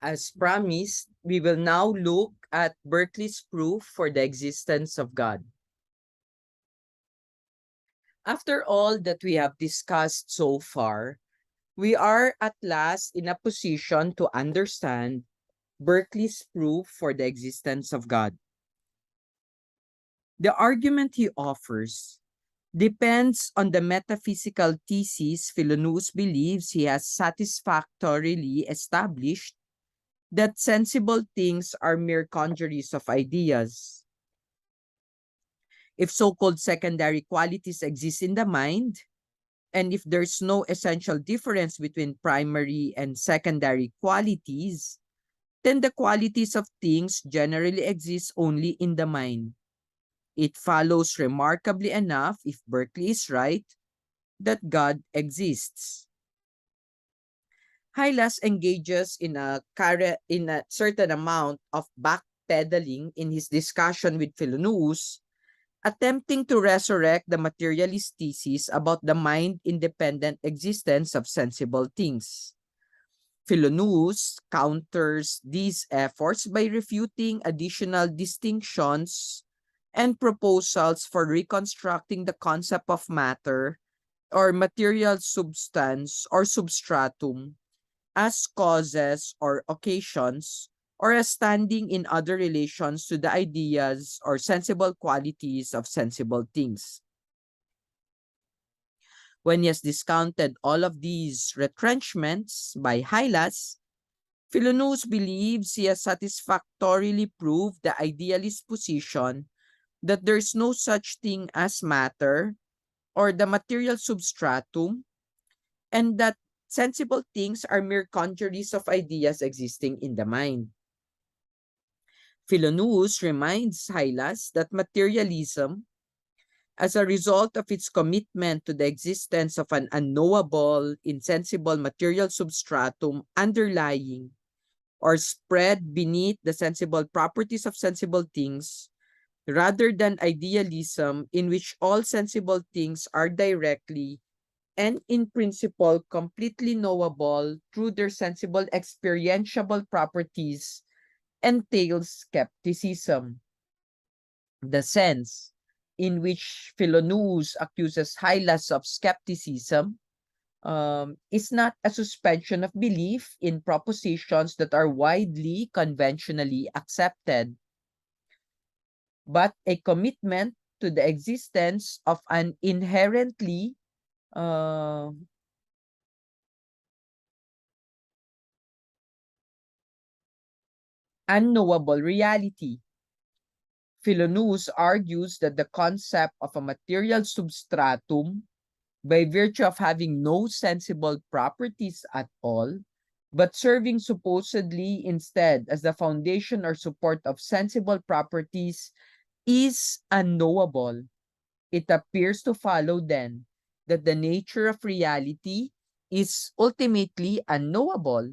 As promised, we will now look at Berkeley's proof for the existence of God. After all that we have discussed so far, we are at last in a position to understand Berkeley's proof for the existence of God. The argument he offers depends on the metaphysical thesis Philonous believes he has satisfactorily established that sensible things are mere congeries of ideas. If so-called secondary qualities exist in the mind, and if there's no essential difference between primary and secondary qualities, then the qualities of things generally exist only in the mind. It follows remarkably enough, if Berkeley is right, that God exists. Hylas engages in a certain amount of backpedaling in his discussion with Philonous, attempting to resurrect the materialist thesis about the mind-independent existence of sensible things. Philonous counters these efforts by refuting additional distinctions and proposals for reconstructing the concept of matter or material substance or substratum as causes or occasions, or as standing in other relations to the ideas or sensible qualities of sensible things. When he has discounted all of these retrenchments by Hylas, Philonous believes he has satisfactorily proved the idealist position that there is no such thing as matter or the material substratum, and that sensible things are mere congeries of ideas existing in the mind. Philonous reminds Hylas that materialism, as a result of its commitment to the existence of an unknowable, insensible material substratum underlying or spread beneath the sensible properties of sensible things, rather than idealism in which all sensible things are directly and in principle completely knowable through their sensible experientiable properties, entails skepticism. The sense in which Philonous accuses Hylas of skepticism is not a suspension of belief in propositions that are widely conventionally accepted, but a commitment to the existence of an inherently uh, unknowable reality. Philonous argues that the concept of a material substratum, by virtue of having no sensible properties at all, but serving supposedly instead as the foundation or support of sensible properties, is unknowable. It appears to follow then that the nature of reality is ultimately unknowable,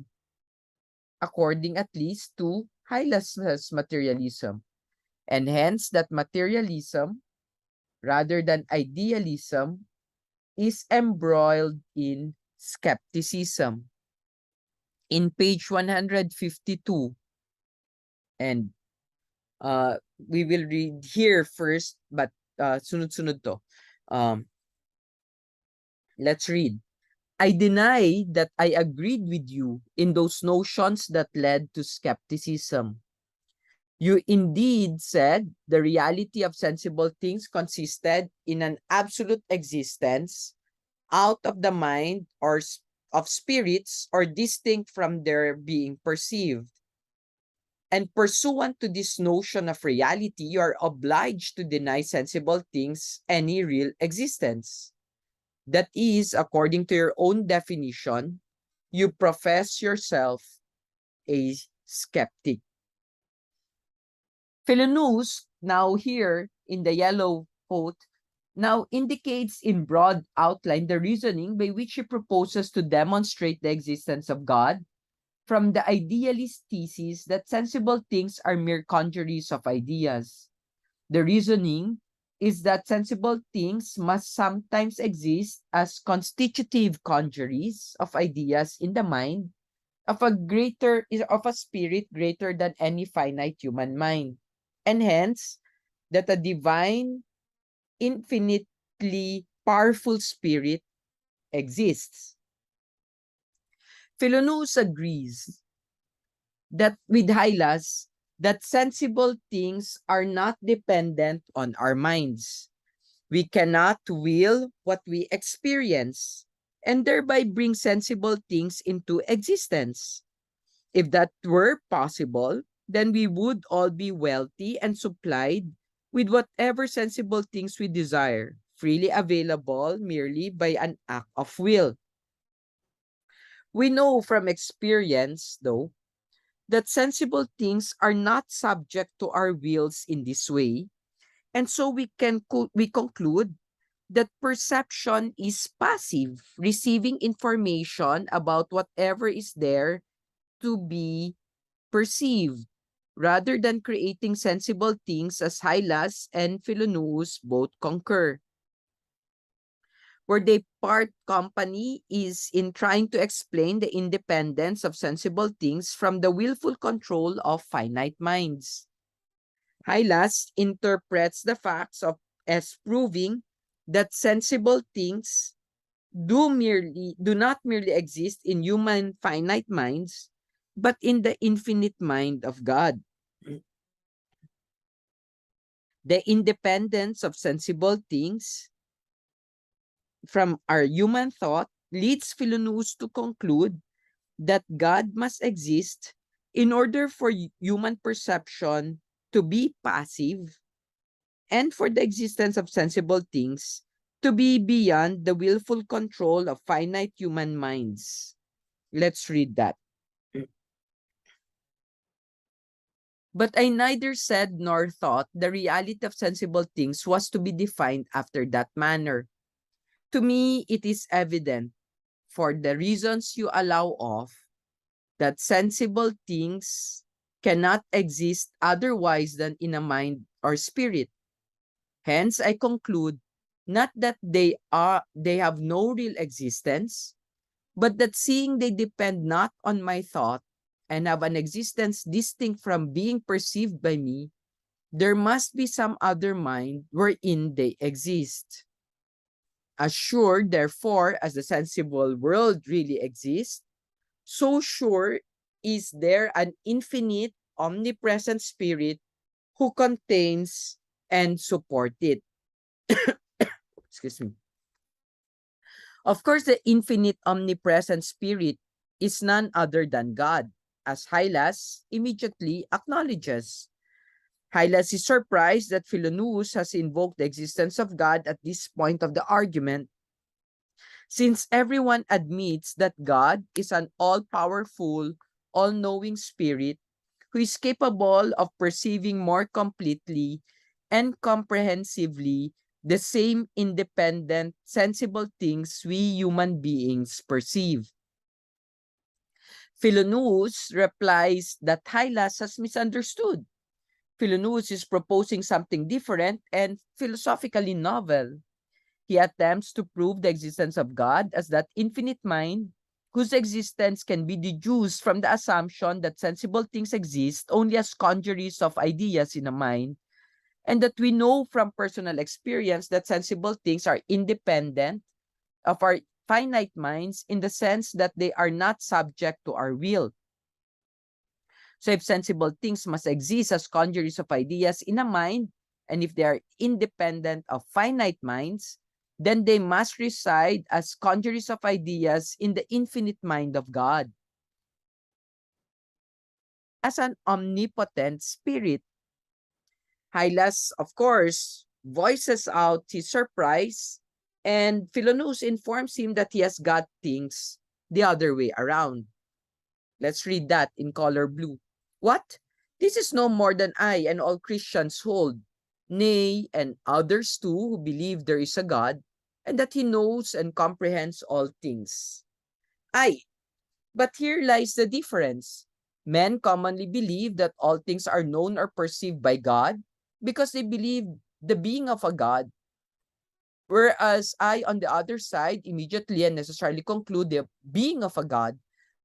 according at least to Hylas's materialism, and hence that materialism, rather than idealism, is embroiled in skepticism. In page 152, and we will read here first, but sunod-sunod to. Let's read. I deny that I agreed with you in those notions that led to skepticism. You indeed said the reality of sensible things consisted in an absolute existence out of the mind or of spirits or distinct from their being perceived. And pursuant to this notion of reality, you are obliged to deny sensible things any real existence. That is, according to your own definition, you profess yourself a skeptic. Philonous, now here in the yellow quote, now indicates in broad outline the reasoning by which he proposes to demonstrate the existence of God from the idealist thesis that sensible things are mere congeries of ideas. The reasoning is that sensible things must sometimes exist as constitutive congeries of ideas in the mind, of a spirit greater than any finite human mind, and hence that a divine, infinitely powerful spirit exists. Philonous agrees that with Hylas that sensible things are not dependent on our minds. We cannot will what we experience and thereby bring sensible things into existence. If that were possible, then we would all be wealthy and supplied with whatever sensible things we desire, freely available merely by an act of will. We know from experience, though, that sensible things are not subject to our wills in this way, and so we conclude that perception is passive, receiving information about whatever is there to be perceived, rather than creating sensible things as Hylas and Philonous both concur. Where they part company is in trying to explain the independence of sensible things from the willful control of finite minds. Hylas interprets the facts of as proving that sensible things do not merely exist in human finite minds, but in the infinite mind of God. The independence of sensible things from our human thought leads Philonous to conclude that God must exist in order for human perception to be passive and for the existence of sensible things to be beyond the willful control of finite human minds. Let's read that. But I neither said nor thought the reality of sensible things was to be defined after that manner. To me, it is evident, for the reasons you allow of, that sensible things cannot exist otherwise than in a mind or spirit. Hence, I conclude not that they have no real existence, but that seeing they depend not on my thought and have an existence distinct from being perceived by me, there must be some other mind wherein they exist. As sure, therefore, as the sensible world really exists, so sure is there an infinite, omnipresent spirit who contains and support it. Excuse me. Of course, the infinite, omnipresent spirit is none other than God, as Hylas immediately acknowledges. Hylas is surprised that Philonous has invoked the existence of God at this point of the argument, since everyone admits that God is an all-powerful, all-knowing spirit who is capable of perceiving more completely and comprehensively the same independent, sensible things we human beings perceive. Philonous replies that Hylas has misunderstood. Philonous is proposing something different and philosophically novel. He attempts to prove the existence of God as that infinite mind whose existence can be deduced from the assumption that sensible things exist only as congeries of ideas in a mind, and that we know from personal experience that sensible things are independent of our finite minds in the sense that they are not subject to our will. So if sensible things must exist as congeries of ideas in a mind, and if they are independent of finite minds, then they must reside as congeries of ideas in the infinite mind of God, as an omnipotent spirit. Hylas, of course, voices out his surprise, and Philonous informs him that he has got things the other way around. Let's read that in color blue. What? This is no more than I and all Christians hold, nay, and others too who believe there is a God, and that he knows and comprehends all things. Ay, but here lies the difference. Men commonly believe that all things are known or perceived by God because they believe the being of a God, whereas I, on the other side, immediately and necessarily conclude the being of a God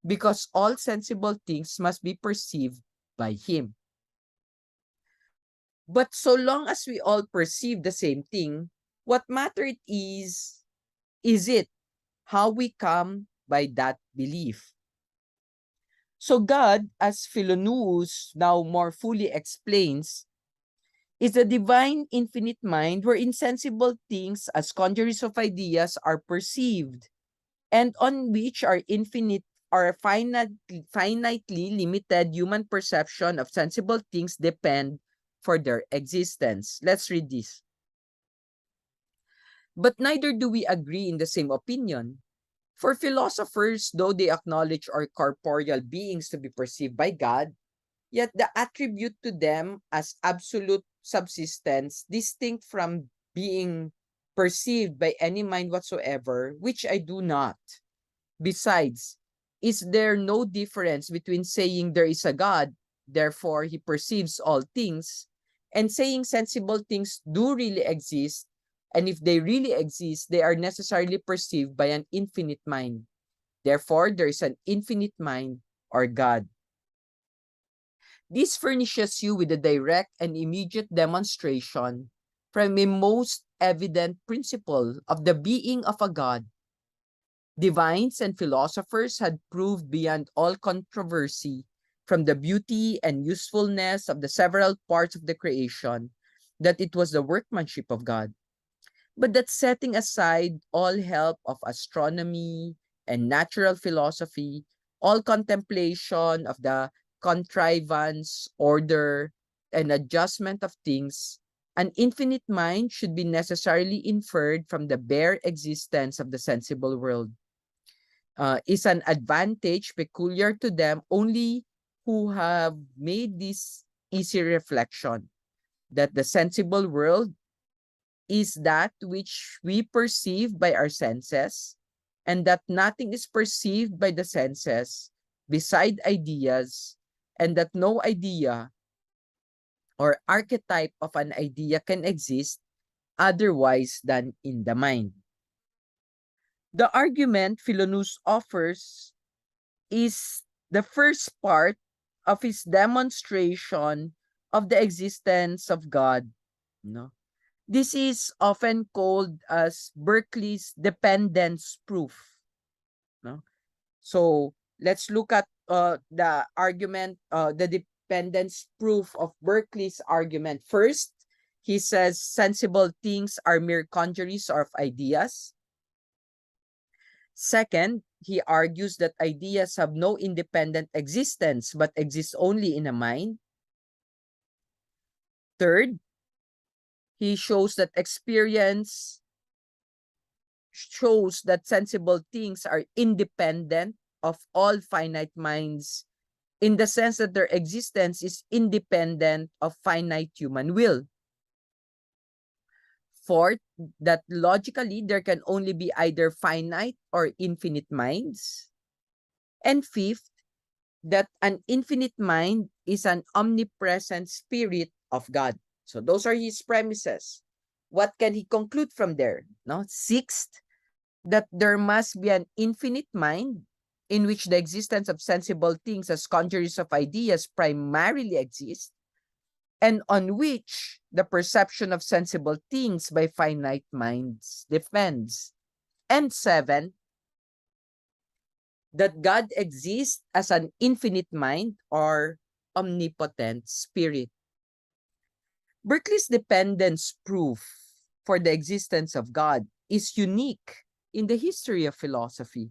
because all sensible things must be perceived by him. But so long as we all perceive the same thing, what matters is it how we come by that belief. So God, as Philonuus now more fully explains, is a divine infinite mind where insensible things as congeries of ideas are perceived, and on which our infinite or finitely limited human perception of sensible things depend for their existence. Let's read this. But neither do we agree in the same opinion. For philosophers, though they acknowledge our corporeal beings to be perceived by God, yet the attribute to them as absolute subsistence, distinct from being perceived by any mind whatsoever, which I do not. Besides, is there no difference between saying there is a God, therefore he perceives all things, and saying sensible things do really exist, and if they really exist, they are necessarily perceived by an infinite mind. Therefore, there is an infinite mind or God. This furnishes you with a direct and immediate demonstration from a most evident principle of the being of a God. Divines and philosophers had proved beyond all controversy from the beauty and usefulness of the several parts of the creation that it was the workmanship of God. But that setting aside all help of astronomy and natural philosophy, all contemplation of the contrivance, order, and adjustment of things, an infinite mind should be necessarily inferred from the bare existence of the sensible world. Is an advantage peculiar to them only who have made this easy reflection that the sensible world is that which we perceive by our senses, and that nothing is perceived by the senses beside ideas, and that no idea or archetype of an idea can exist otherwise than in the mind. The argument Philonous offers is the first part of his demonstration of the existence of God. No? This is often called as Berkeley's dependence proof. No? So let's look at the argument, the dependence proof of Berkeley's argument. First, he says sensible things are mere congeries of ideas. Second, he argues that ideas have no independent existence but exist only in a mind. Third, he shows that experience shows that sensible things are independent of all finite minds in the sense that their existence is independent of finite human will. Fourth, that logically there can only be either finite or infinite minds. And fifth, that an infinite mind is an omnipresent spirit of God. So those are his premises. What can he conclude from there? No? Sixth, that there must be an infinite mind in which the existence of sensible things as congeries of ideas primarily exist, and on which the perception of sensible things by finite minds depends. And seven, that God exists as an infinite mind or omnipotent spirit. Berkeley's dependence proof for the existence of God is unique in the history of philosophy.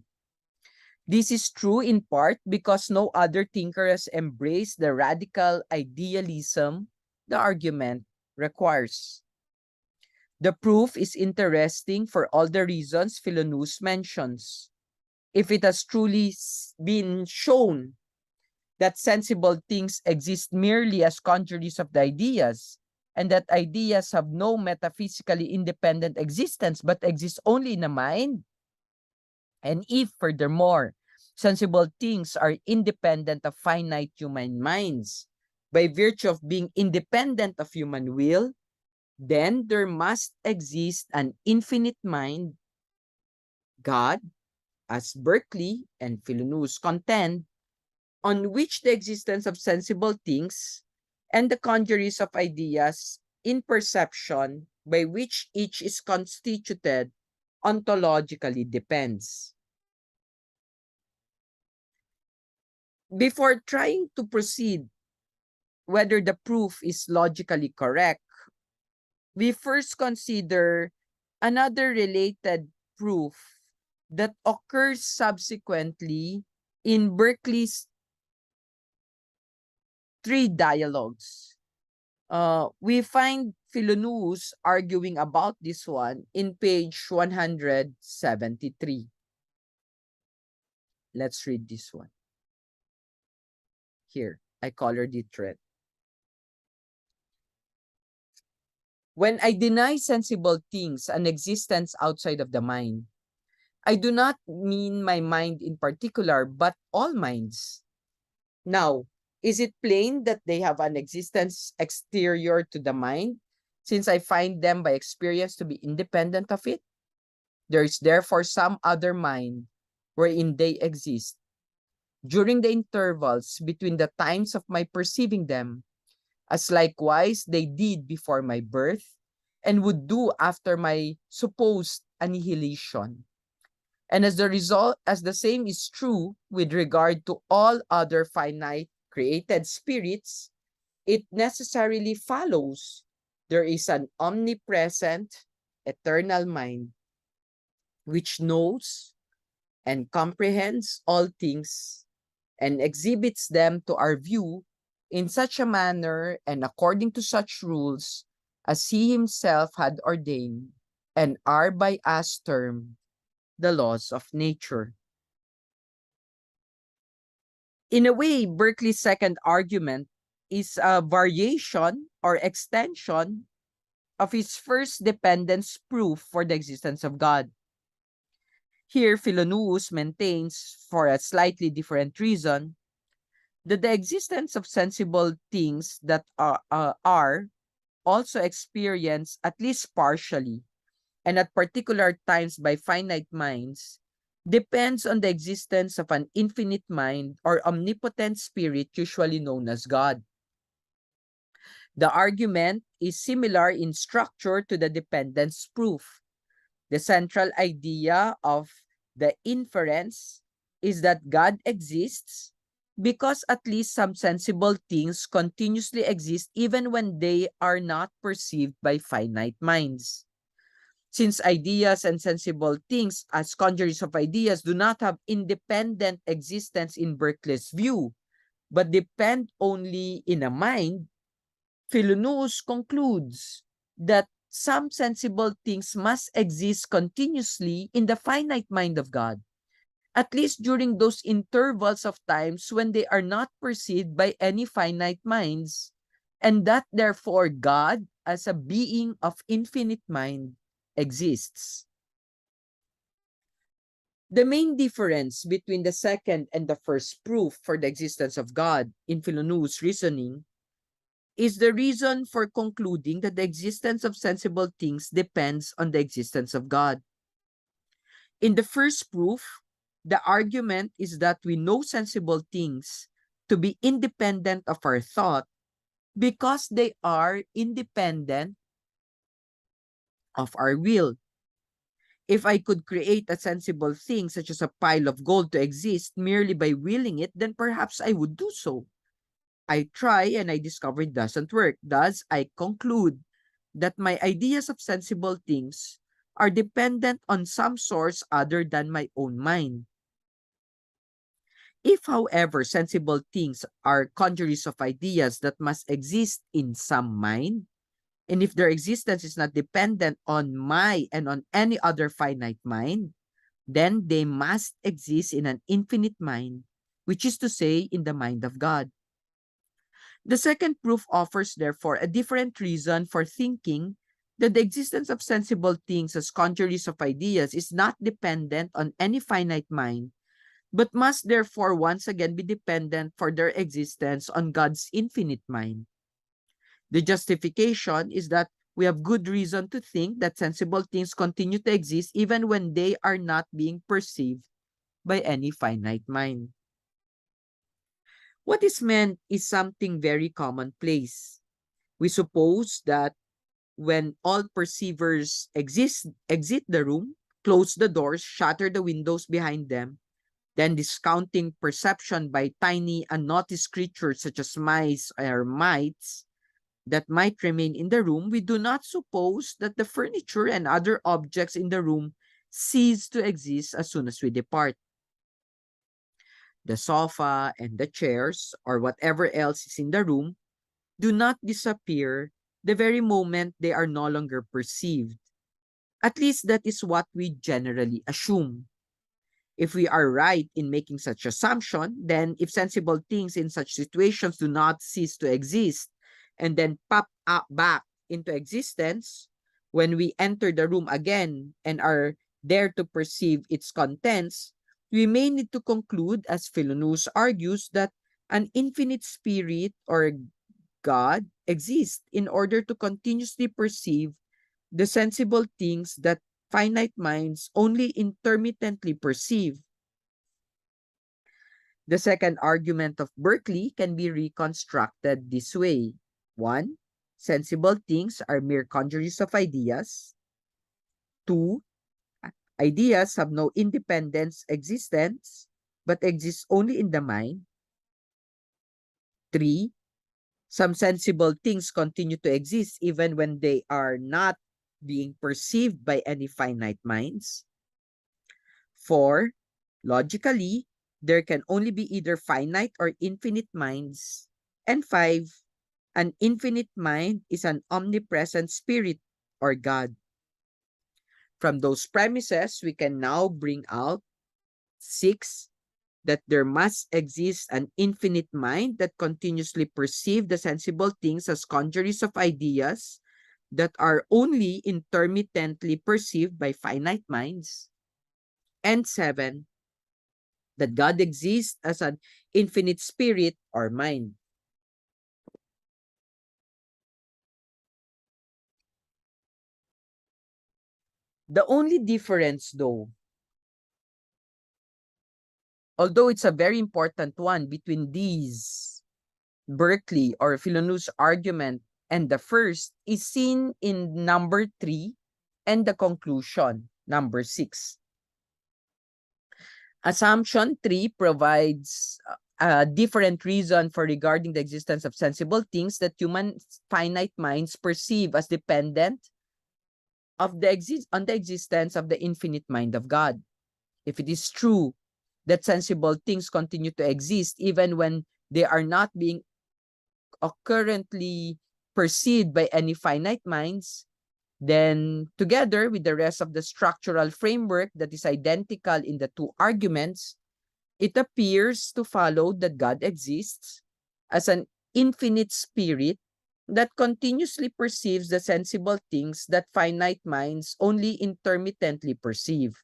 This is true in part because no other thinker has embraced the radical idealism the argument requires. The proof is interesting for all the reasons Philonous mentions. If it has truly been shown that sensible things exist merely as congeries of the ideas, and that ideas have no metaphysically independent existence but exist only in the mind, and if, furthermore, sensible things are independent of finite human minds, by virtue of being independent of human will, then there must exist an infinite mind, God, as Berkeley and Philonous contend, on which the existence of sensible things and the congeries of ideas in perception by which each is constituted ontologically depends. Before trying to proceed whether the proof is logically correct, we first consider another related proof that occurs subsequently in Berkeley's three dialogues. We find Philonous arguing about this one in page 173. Let's read this one. Here, I colored it red. When I deny sensible things an existence outside of the mind, I do not mean my mind in particular, but all minds. Now, is it plain that they have an existence exterior to the mind, since I find them by experience to be independent of it? There is therefore some other mind wherein they exist during the intervals between the times of my perceiving them, as likewise they did before my birth, and would do after my supposed annihilation. And as the result, as the same is true with regard to all other finite created spirits, it necessarily follows there is an omnipresent, eternal mind which knows and comprehends all things and exhibits them to our view in such a manner and according to such rules as he himself had ordained, and are by us termed the laws of nature. In a way, Berkeley's second argument is a variation or extension of his first dependence proof for the existence of God. Here, Philonous maintains, for a slightly different reason, that the existence of sensible things that are also experienced at least partially and at particular times by finite minds depends on the existence of an infinite mind or omnipotent spirit usually known as God. The argument is similar in structure to the dependence proof. The central idea of the inference is that God exists because at least some sensible things continuously exist even when they are not perceived by finite minds. Since ideas and sensible things as congeries of ideas do not have independent existence in Berkeley's view, but depend only in a mind, Philonous concludes that some sensible things must exist continuously in the finite mind of God, at least during those intervals of times when they are not perceived by any finite minds, and that therefore God, as a being of infinite mind, exists. The main difference between the second and the first proof for the existence of God in Philonous' reasoning is the reason for concluding that the existence of sensible things depends on the existence of God. In the first proof, the argument is that we know sensible things to be independent of our thought because they are independent of our will. If I could create a sensible thing such as a pile of gold to exist merely by willing it, then perhaps I would do so. I try and I discover it doesn't work. Thus, I conclude that my ideas of sensible things are dependent on some source other than my own mind. If, however, sensible things are congeries of ideas that must exist in some mind, and if their existence is not dependent on my and on any other finite mind, then they must exist in an infinite mind, which is to say, in the mind of God. The second proof offers, therefore, a different reason for thinking that the existence of sensible things as congeries of ideas is not dependent on any finite mind, but must therefore once again be dependent for their existence on God's infinite mind. The justification is that we have good reason to think that sensible things continue to exist even when they are not being perceived by any finite mind. What is meant is something very commonplace. We suppose that when all perceivers exit the room, close the doors, shatter the windows behind them, then discounting perception by tiny unnoticed creatures such as mice or mites that might remain in the room, we do not suppose that the furniture and other objects in the room cease to exist as soon as we depart. The sofa and the chairs, or whatever else is in the room, do not disappear the very moment they are no longer perceived. At least that is what we generally assume. If we are right in making such assumption, then if sensible things in such situations do not cease to exist and then pop up back into existence when we enter the room again and are there to perceive its contents, we may need to conclude, as Philonous argues, that an infinite spirit or God exists in order to continuously perceive the sensible things that finite minds only intermittently perceive. The second argument of Berkeley can be reconstructed this way. 1. Sensible things are mere congeries of ideas. 2. Ideas have no independent existence, but exist only in the mind. 3. Some sensible things continue to exist even when they are not being perceived by any finite minds. 4. Logically, there can only be either finite or infinite minds. And 5. An infinite mind is an omnipresent spirit or God. From those premises, we can now bring out 6. That there must exist an infinite mind that continuously perceive the sensible things as congeries of ideas that are only intermittently perceived by finite minds. And 7, that God exists as an infinite spirit or mind. The only difference, though, although it's a very important one between these Berkeley or Philonous argument and the first, is seen in number 3 and the conclusion, number 6. Assumption 3 provides a different reason for regarding the existence of sensible things that human finite minds perceive as dependent of on the existence of the infinite mind of God. If it is true that sensible things continue to exist even when they are not being currently perceived by any finite minds, then together with the rest of the structural framework that is identical in the two arguments, it appears to follow that God exists as an infinite spirit that continuously perceives the sensible things that finite minds only intermittently perceive.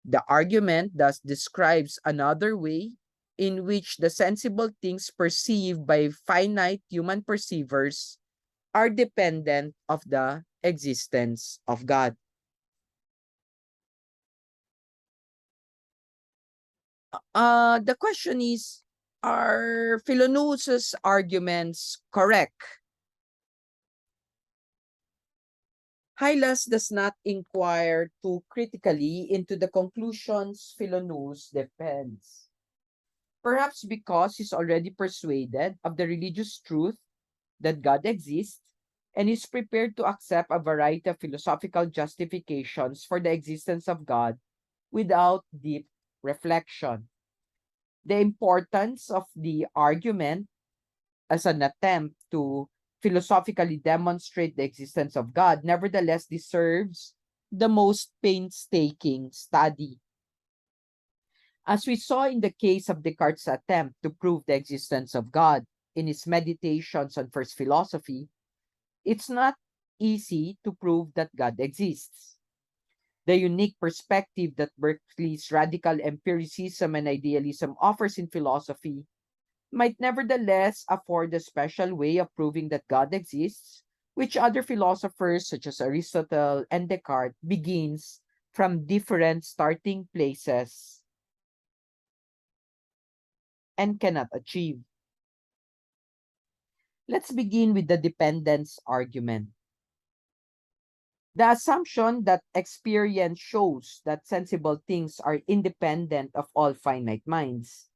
The argument thus describes another way in which the sensible things perceived by finite human perceivers are dependent of the existence of God. The question is, are Philonous's arguments correct? Hylas does not inquire too critically into the conclusions Philonous defends. Perhaps because he's already persuaded of the religious truth that God exists and is prepared to accept a variety of philosophical justifications for the existence of God without deep reflection. The importance of the argument as an attempt to philosophically demonstrate the existence of God nevertheless deserves the most painstaking study. As we saw in the case of Descartes' attempt to prove the existence of God in his meditations on first philosophy, it's not easy to prove that God exists. The unique perspective that Berkeley's radical empiricism and idealism offers in philosophy might nevertheless afford a special way of proving that God exists, which other philosophers such as Aristotle and Descartes begins from different starting places. and cannot achieve. Let's begin with the dependence argument. The assumption that experience shows that sensible things are independent of all finite minds,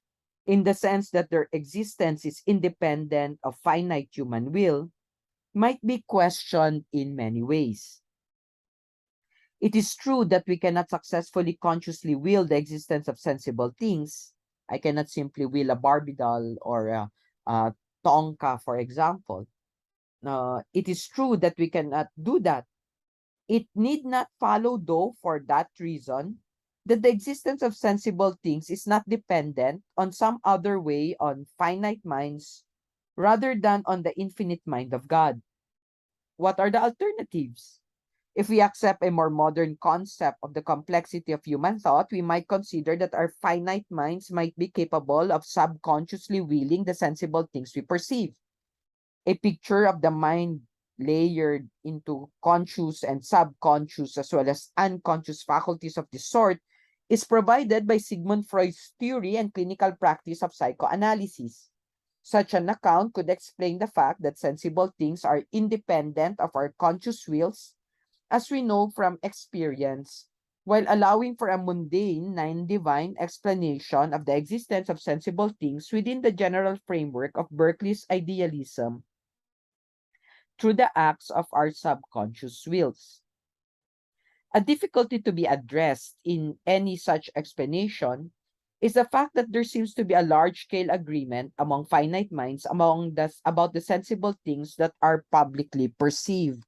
in the sense that their existence is independent of finite human will, might be questioned in many ways. It is true that we cannot successfully consciously will the existence of sensible things. I cannot simply will a Barbie doll or a Tonka, for example. It is true that we cannot do that. It need not follow, though, for that reason, that the existence of sensible things is not dependent on some other way on finite minds rather than on the infinite mind of God. What are the alternatives? If we accept a more modern concept of the complexity of human thought, we might consider that our finite minds might be capable of subconsciously willing the sensible things we perceive. A picture of the mind layered into conscious and subconscious as well as unconscious faculties of this sort is provided by Sigmund Freud's theory and clinical practice of psychoanalysis. Such an account could explain the fact that sensible things are independent of our conscious wills, as we know from experience, while allowing for a mundane, non-divine explanation of the existence of sensible things within the general framework of Berkeley's idealism through the acts of our subconscious wills. A difficulty to be addressed in any such explanation is the fact that there seems to be a large-scale agreement among finite minds about the sensible things that are publicly perceived.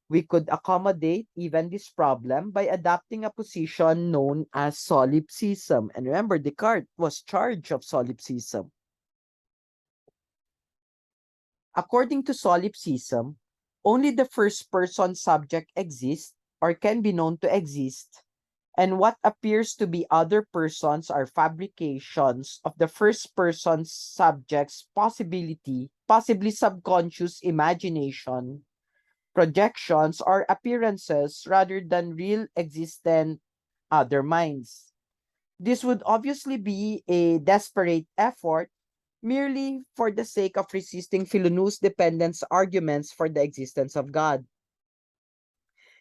We could accommodate even this problem by adopting a position known as solipsism. And remember, Descartes was charged of solipsism. According to solipsism, only the first person subject exists or can be known to exist, and what appears to be other persons are fabrications of the first person subject's possibly subconscious imagination, projections, or appearances rather than real existent other minds. This would obviously be a desperate effort merely for the sake of resisting Philonu's dependence arguments for the existence of God.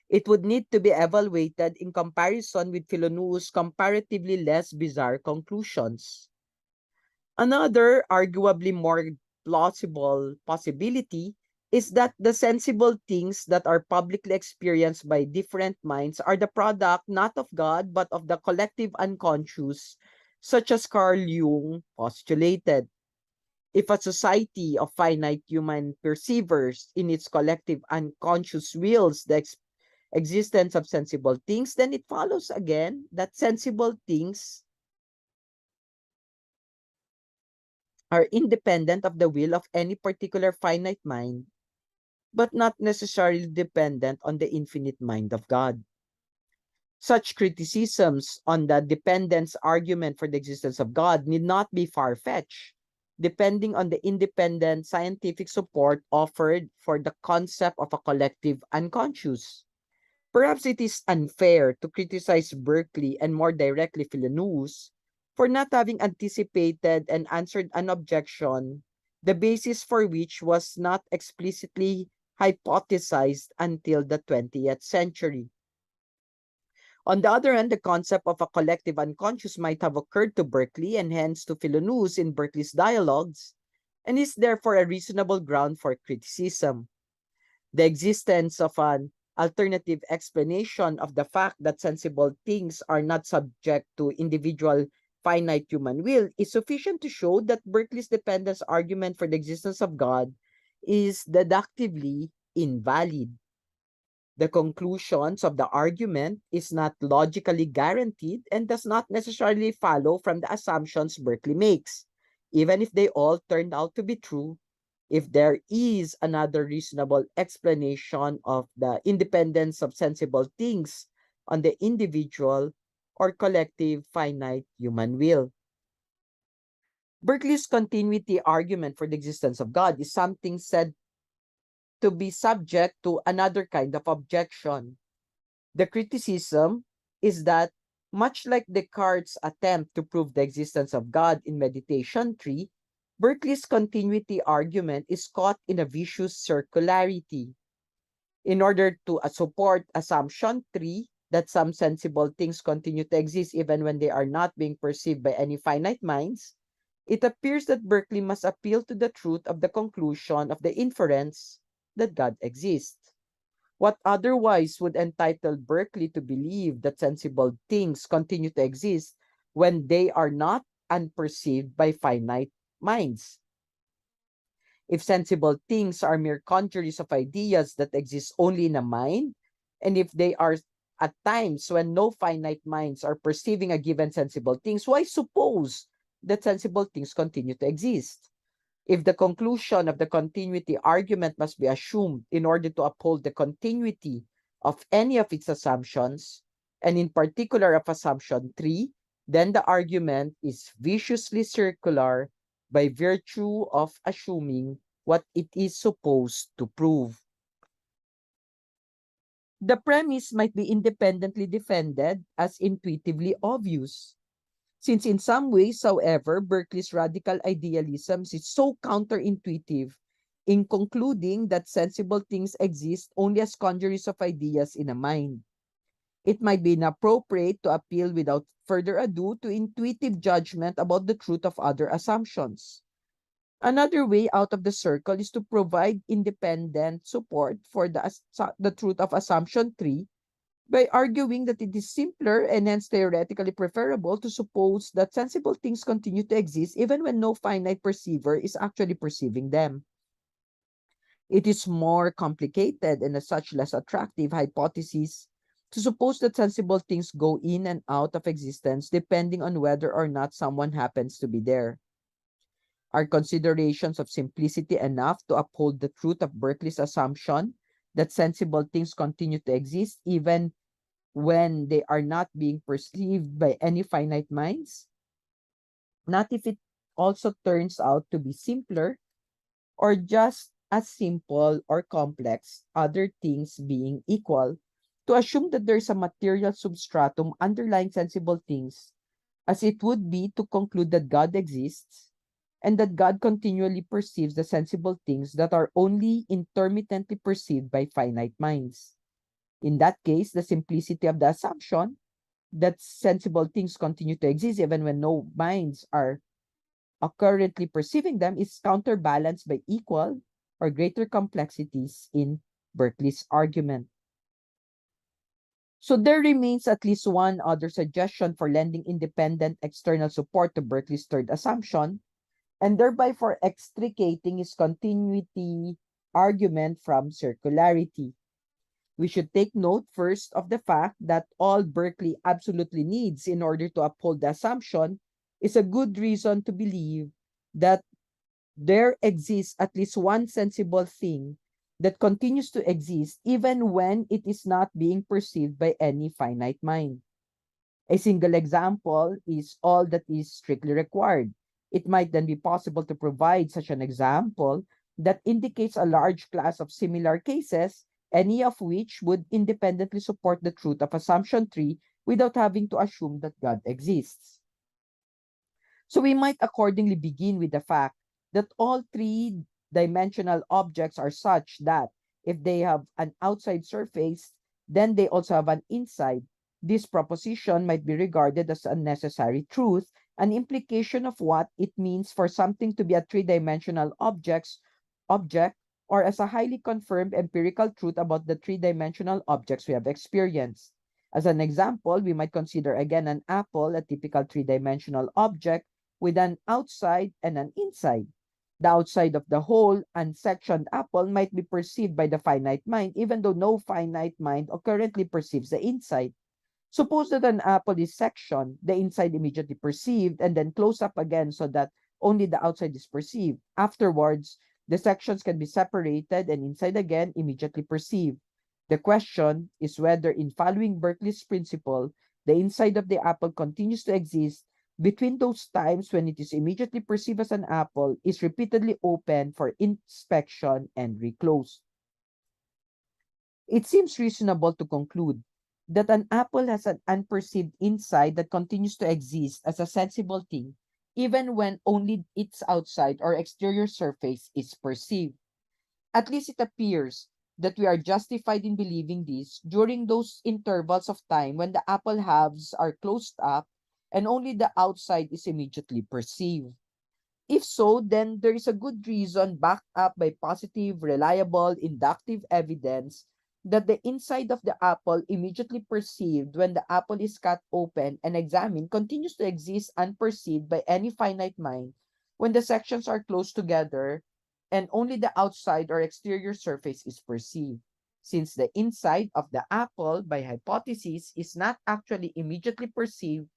It would need to be evaluated in comparison with Philonu's comparatively less bizarre conclusions. Another, arguably more plausible possibility is that the sensible things that are publicly experienced by different minds are the product not of God but of the collective unconscious, such as Carl Jung postulated. If a society of finite human perceivers in its collective unconscious wills the existence of sensible things, then it follows again that sensible things are independent of the will of any particular finite mind, but not necessarily dependent on the infinite mind of God. Such criticisms on the dependence argument for the existence of God need not be far-fetched, depending on the independent scientific support offered for the concept of a collective unconscious. Perhaps it is unfair to criticize Berkeley and more directly Philonuus for not having anticipated and answered an objection, the basis for which was not explicitly hypothesized until the 20th century. On the other hand, the concept of a collective unconscious might have occurred to Berkeley and hence to Philonuus in Berkeley's dialogues, and is therefore a reasonable ground for criticism. The existence of an alternative explanation of the fact that sensible things are not subject to individual finite human will is sufficient to show that Berkeley's dependence argument for the existence of God is deductively invalid. The conclusions of the argument is not logically guaranteed and does not necessarily follow from the assumptions Berkeley makes, even if they all turned out to be true. If there is another reasonable explanation of the independence of sensible things on the individual or collective finite human will. Berkeley's continuity argument for the existence of God is something said to be subject to another kind of objection. The criticism is that Much like Descartes' attempt to prove the existence of God in Meditation Tree, Berkeley's continuity argument is caught in a vicious circularity. In order to support assumption 3, that some sensible things continue to exist even when they are not being perceived by any finite minds, it appears that Berkeley must appeal to the truth of the conclusion of the inference that God exists. What otherwise would entitle Berkeley to believe that sensible things continue to exist when they are not unperceived by finite minds? If sensible things are mere congeries of ideas that exist only in a mind, and if they are at times when no finite minds are perceiving a given sensible things, why suppose that sensible things continue to exist? If the conclusion of the continuity argument must be assumed in order to uphold the continuity of any of its assumptions, and in particular of assumption 3, then the argument is viciously circular by virtue of assuming what it is supposed to prove. The premise might be independently defended as intuitively obvious. Since in some ways, however, Berkeley's radical idealism is so counterintuitive in concluding that sensible things exist only as congeries of ideas in a mind. It might be inappropriate to appeal without further ado to intuitive judgment about the truth of other assumptions. Another way out of the circle is to provide independent support for the truth of assumption 3 by arguing that it is simpler and hence theoretically preferable to suppose that sensible things continue to exist even when no finite perceiver is actually perceiving them. It is more complicated and as such less attractive hypothesis to suppose that sensible things go in and out of existence depending on whether or not someone happens to be there. Are considerations of simplicity enough to uphold the truth of Berkeley's assumption that sensible things continue to exist even when they are not being perceived by any finite minds? Not if it also turns out to be simpler or just as simple or complex, other things being equal, to assume that there's a material substratum underlying sensible things, as it would be to conclude that God exists and that God continually perceives the sensible things that are only intermittently perceived by finite minds. In that case, the simplicity of the assumption that sensible things continue to exist even when no minds are currently perceiving them is counterbalanced by equal or greater complexities in Berkeley's argument. So there remains at least one other suggestion for lending independent external support to Berkeley's third assumption, and thereby for extricating his continuity argument from circularity. We should take note first of the fact that all Berkeley absolutely needs in order to uphold the assumption is a good reason to believe that there exists at least one sensible thing that continues to exist even when it is not being perceived by any finite mind. A single example is all that is strictly required. It might then be possible to provide such an example that indicates a large class of similar cases, any of which would independently support the truth of assumption 3 without having to assume that God exists. So we might accordingly begin with the fact that all three-dimensional objects are such that if they have an outside surface, then they also have an inside. This proposition might be regarded as a necessary truth, an implication of what it means for something to be a three-dimensional object, or as a highly confirmed empirical truth about the three-dimensional objects we have experienced. As an example, we might consider again an apple, a typical three-dimensional object with an outside and an inside. The outside of the whole unsectioned apple might be perceived by the finite mind, even though no finite mind currently perceives the inside. Suppose that an apple is sectioned, the inside immediately perceived, and then closed up again so that only the outside is perceived. Afterwards, the sections can be separated and inside again immediately perceived. The question is whether, in following Berkeley's principle, the inside of the apple continues to exist between those times when it is immediately perceived as an apple, is repeatedly open for inspection and reclosed. It seems reasonable to conclude that an apple has an unperceived inside that continues to exist as a sensible thing, even when only its outside or exterior surface is perceived. At least it appears that we are justified in believing this during those intervals of time when the apple halves are closed up and only the outside is immediately perceived. If so, then there is a good reason backed up by positive, reliable, inductive evidence that the inside of the apple immediately perceived when the apple is cut open and examined continues to exist unperceived by any finite mind when the sections are close together and only the outside or exterior surface is perceived. Since the inside of the apple, by hypothesis, is not actually immediately perceived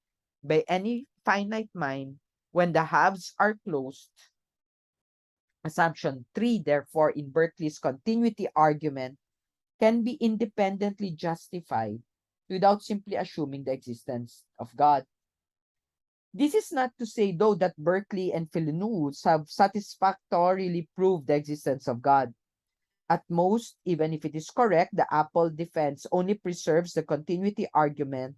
by any finite mind when the halves are closed. Assumption 3, therefore, in Berkeley's continuity argument can be independently justified without simply assuming the existence of God. This is not to say, though, that Berkeley and Villeneuve have satisfactorily proved the existence of God. At most, even if it is correct, the Apple defense only preserves the continuity argument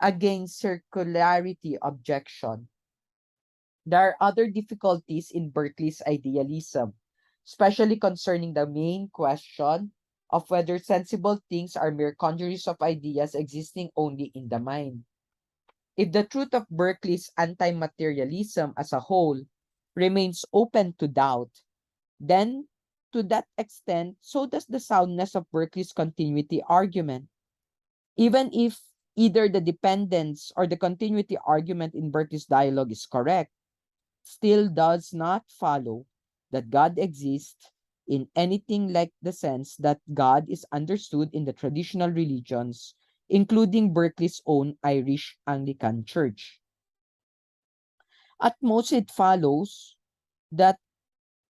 against circularity objection. There are other difficulties in Berkeley's idealism, especially concerning the main question of whether sensible things are mere congeries of ideas existing only in the mind. If the truth of Berkeley's anti-materialism as a whole remains open to doubt, then to that extent, so does the soundness of Berkeley's continuity argument. Even if either the dependence or the continuity argument in Berkeley's dialogue is correct, still does not follow that God exists in anything like the sense that God is understood in the traditional religions, including Berkeley's own Irish Anglican Church. At most, it follows that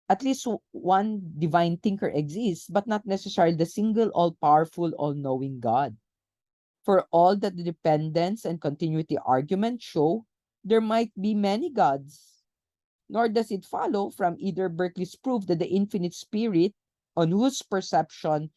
at least one divine thinker exists, but not necessarily the single, all-powerful, all-knowing God. For all that the dependence and continuity argument show, there might be many gods. Nor does it follow from either Berkeley's proof that the infinite spirit, on whose perception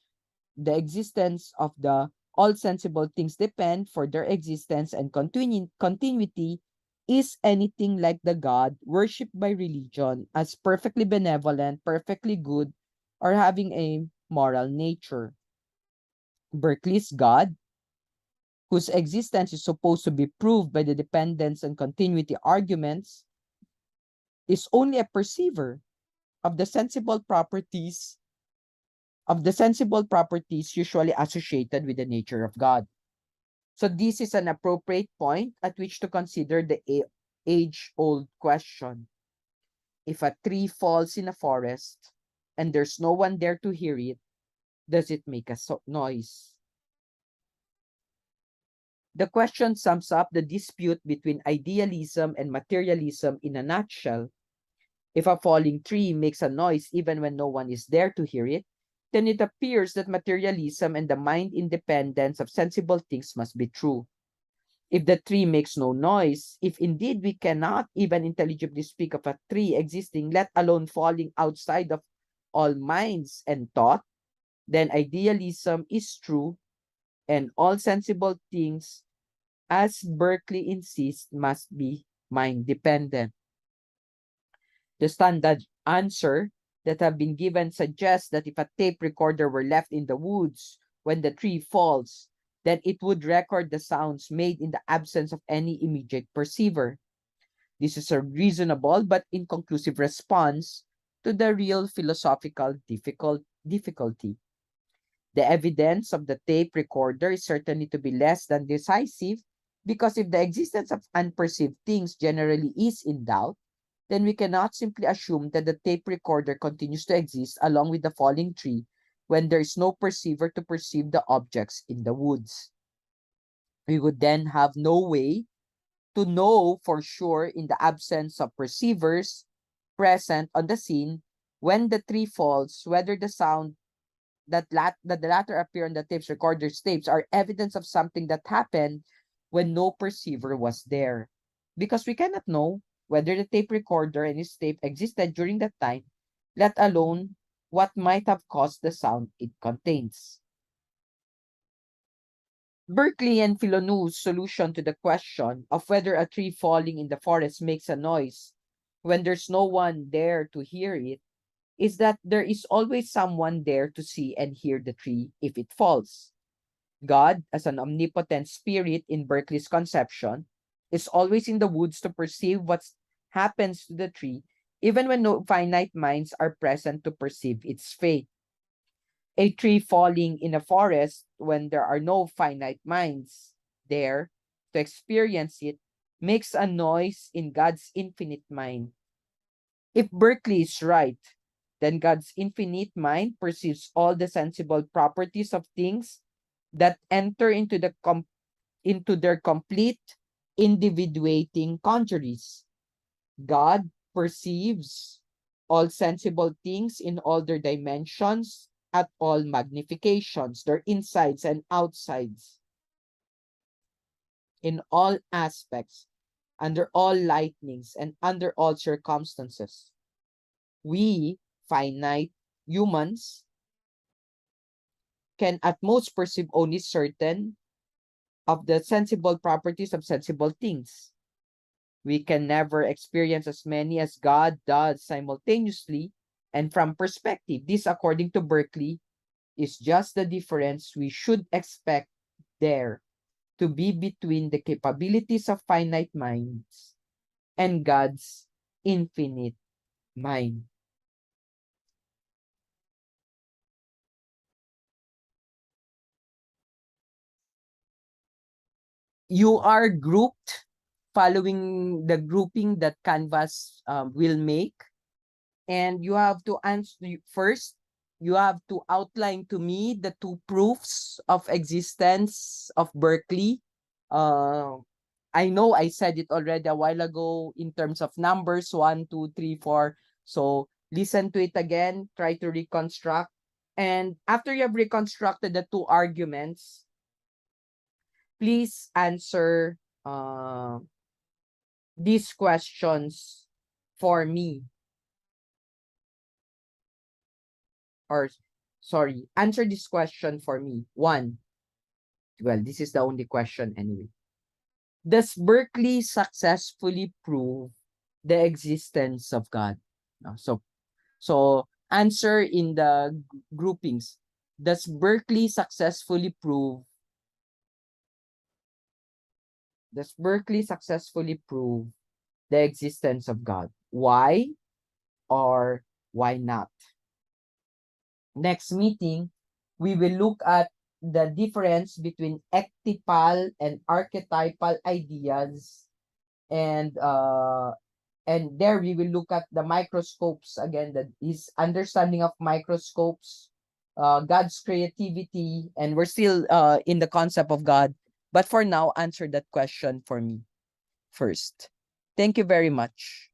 the existence of the all sensible things depend for their existence and continuity, is anything like the God worshipped by religion as perfectly benevolent, perfectly good, or having a moral nature. Berkeley's God, whose existence is supposed to be proved by the dependence and continuity arguments, is only a perceiver of the sensible properties usually associated with the nature of God. So this is an appropriate point at which to consider the age-old question. If a tree falls in a forest and there's no one there to hear it, does it make a noise? The question sums up the dispute between idealism and materialism in a nutshell. If a falling tree makes a noise even when no one is there to hear it, then it appears that materialism and the mind independence of sensible things must be true. If the tree makes no noise, if indeed we cannot even intelligibly speak of a tree existing, let alone falling outside of all minds and thought, then idealism is true and all sensible things, as Berkeley insists, must be mind dependent. The standard answer that have been given suggests that if a tape recorder were left in the woods when the tree falls, then it would record the sounds made in the absence of any immediate perceiver. This is a reasonable but inconclusive response to the real philosophical difficulty. The evidence of the tape recorder is certainly to be less than decisive because if the existence of unperceived things generally is in doubt, then we cannot simply assume that the tape recorder continues to exist along with the falling tree when there is no perceiver to perceive the objects in the woods. We would then have no way to know for sure in the absence of perceivers present on the scene when the tree falls, whether the sound that the latter appear on the tapes recorder's tapes are evidence of something that happened when no perceiver was there. Because we cannot know whether the tape recorder and its tape existed during that time, let alone what might have caused the sound it contains. Berkeley and Filonou's solution to the question of whether a tree falling in the forest makes a noise when there's no one there to hear it is that there is always someone there to see and hear the tree if it falls. God, as an omnipotent spirit in Berkeley's conception, is always in the woods to perceive what happens to the tree, even when no finite minds are present to perceive its fate. A tree falling in a forest when there are no finite minds there to experience it makes a noise in God's infinite mind. If Berkeley is right, then God's infinite mind perceives all the sensible properties of things that enter into into their complete individuating conjuries. God perceives all sensible things in all their dimensions, at all magnifications, their insides and outsides, in all aspects, under all lightnings, and under all circumstances. We, finite humans, can at most perceive only certain of the sensible properties of sensible things. We can never experience as many as God does simultaneously and from perspective. This, according to Berkeley, is just the difference we should expect there to be between the capabilities of finite minds and God's infinite mind. You are grouped following the grouping that Canvas will make. And you have to answer first, you have to outline to me the two proofs of existence of Berkeley. Uh, I know I said it already a while ago in terms of numbers, 1, 2, 3, 4. So listen to it again, try to reconstruct. And after you have reconstructed the two arguments, please answer these questions for me. Or, sorry, answer this question for me. One, well, this is the only question anyway. Does Berkeley successfully prove the existence of God? No, so answer in the groupings. Does Berkeley successfully prove the existence of God? Why or why not? Next meeting, we will look at the difference between ectypal and archetypal ideas, and there we will look at the microscopes again, that is understanding of microscopes, God's creativity, and we're still in the concept of God. But for now, answer that question for me first. Thank you very much.